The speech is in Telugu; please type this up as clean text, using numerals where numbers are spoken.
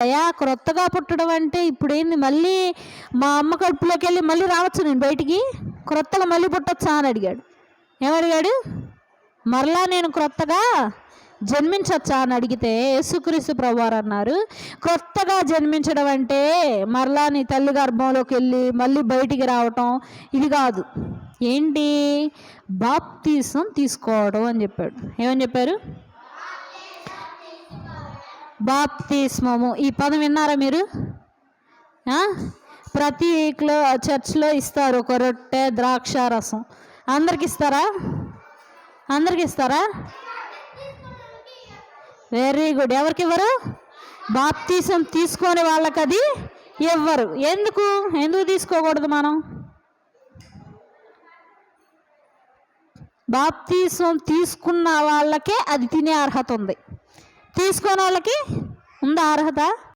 అయ్యా క్రొత్తగా పుట్టడం అంటే ఇప్పుడేంది, మళ్ళీ మా అమ్మ కడుపులోకి వెళ్ళి మళ్ళీ రావచ్చు నేను బయటికి, క్రొత్తగా మళ్ళీ పుట్టొచ్చా అని అడిగాడు. ఏమడిగాడు? మరలా నేను క్రొత్తగా జన్మించవచ్చా అని అడిగితే యేసుక్రీస్తు ప్రభువారు అన్నారు, క్రొత్తగా జన్మించడం అంటే మరలా నీ తల్లి గర్భంలోకి వెళ్ళి మళ్ళీ బయటికి రావటం ఇది కాదు. ఏంటి? బాప్తీసం తీసుకోవడం అని చెప్పాడు. ఏమని చెప్పారు? బాప్తిస్మము. ఈ పదం విన్నారా మీరు? ప్రతి చర్చ్లో ఇస్తారు ఒక రొట్టె ద్రాక్ష రసం. అందరికి ఇస్తారా? అందరికి ఇస్తారా? Very good. ఎవరికి ఇవ్వరు? బాప్తీసం తీసుకొని వాళ్ళకి అది ఇవ్వరు. ఎందుకు తీసుకోకూడదు మనం? బాప్తీసం తీసుకున్న వాళ్ళకే అది తినే అర్హత ఉంది, తీసుకునే వాళ్ళకి ఉందా అర్హత?